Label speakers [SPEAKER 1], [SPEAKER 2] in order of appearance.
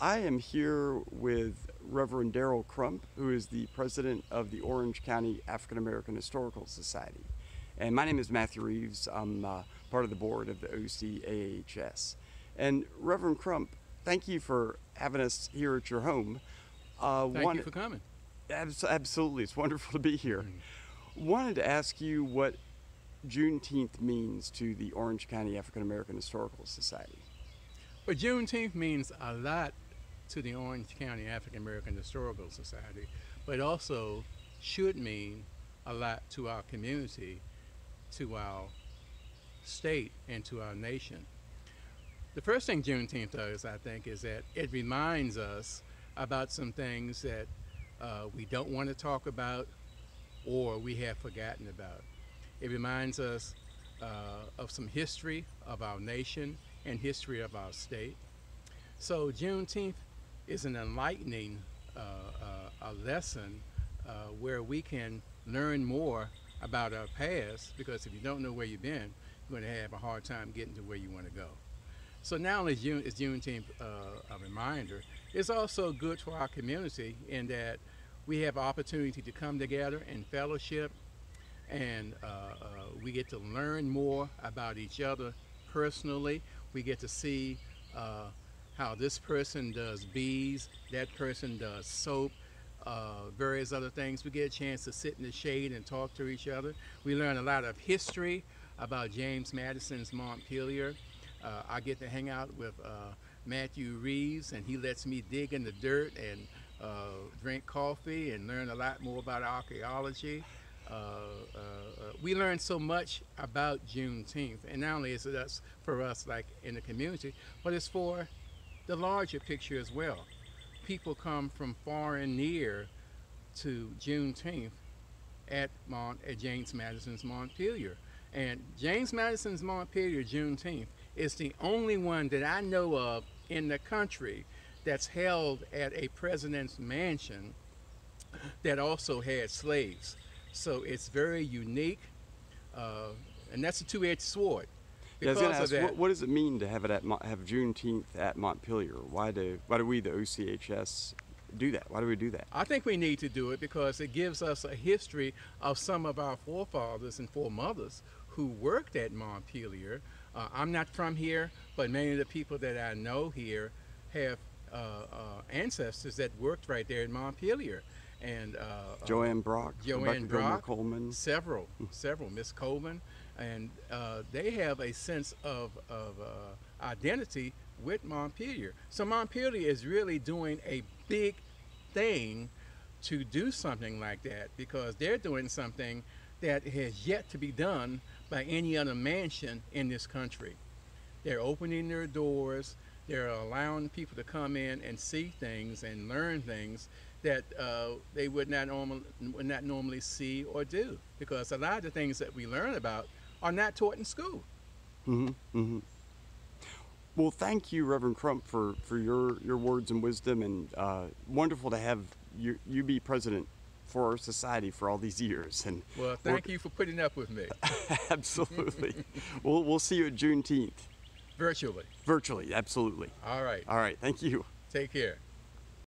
[SPEAKER 1] I am here with Reverend Darryle Crump, who is the president of the Orange County African American Historical Society. And my name is Matthew Reeves. I'm part of the board of the OCAAHS. And Reverend Crump, thank you for having us here at your home.
[SPEAKER 2] Thank you for coming.
[SPEAKER 1] Absolutely, it's wonderful to be here. Wanted to ask you what Juneteenth means to the Orange County African American Historical Society.
[SPEAKER 2] Well, Juneteenth means a lot to the Orange County African American Historical Society, but it also should mean a lot to our community, to our state, and to our nation. The first thing Juneteenth does, I think, is that it reminds us about some things that we don't want to talk about or we have forgotten about. It reminds us of some history of our nation and history of our state. So Juneteenth is an enlightening a lesson where we can learn more about our past, because if you don't know where you've been, you're going to have a hard time getting to where you want to go. So not only is Juneteenth a reminder, it's also good for our community in that we have opportunity to come together and fellowship, and we get to learn more about each other personally. We get to see how this person does beads, that person does soap, various other things. We get a chance to sit in the shade and talk to each other. We learn a lot of history about James Madison's Montpelier. I get to hang out with Matthew Reeves, and he lets me dig in the dirt and drink coffee and learn a lot more about archaeology. We learn so much about Juneteenth, and not only is it for us like in the community, but it's for the larger picture as well. People come from far and near to Juneteenth at James Madison's Montpelier. And James Madison's Montpelier Juneteenth is the only one that I know of in the country that's held at a president's mansion that also had slaves. So it's very unique, and that's a two-edged sword.
[SPEAKER 1] Yeah, I was going to ask, what does it mean to have it have Juneteenth at Montpelier? Why do we, the OCAAHS, do that? Why do we do that?
[SPEAKER 2] I think we need to do it because it gives us a history of some of our forefathers and foremothers who worked at Montpelier. I'm not from here, but many of the people that I know here have ancestors that worked right there in Montpelier. And
[SPEAKER 1] Joanne Brock, Coleman,
[SPEAKER 2] several, Miss Coleman, and they have a sense of identity with Montpelier. So Montpelier is really doing a big thing to do something like that, because they're doing something that has yet to be done by any other mansion in this country. They're opening their doors. They're allowing people to come in and see things and learn things that they would not normally see or do, because a lot of the things that we learn about are not taught in school.
[SPEAKER 1] Well, thank you, Reverend Crump, for your words and wisdom, and wonderful to have you be president for our society for all these years. And
[SPEAKER 2] well, thank you for putting up with me.
[SPEAKER 1] Absolutely. We'll see you at Juneteenth.
[SPEAKER 2] Virtually.
[SPEAKER 1] Virtually, absolutely.
[SPEAKER 2] All right.
[SPEAKER 1] All right, thank you.
[SPEAKER 2] Take care.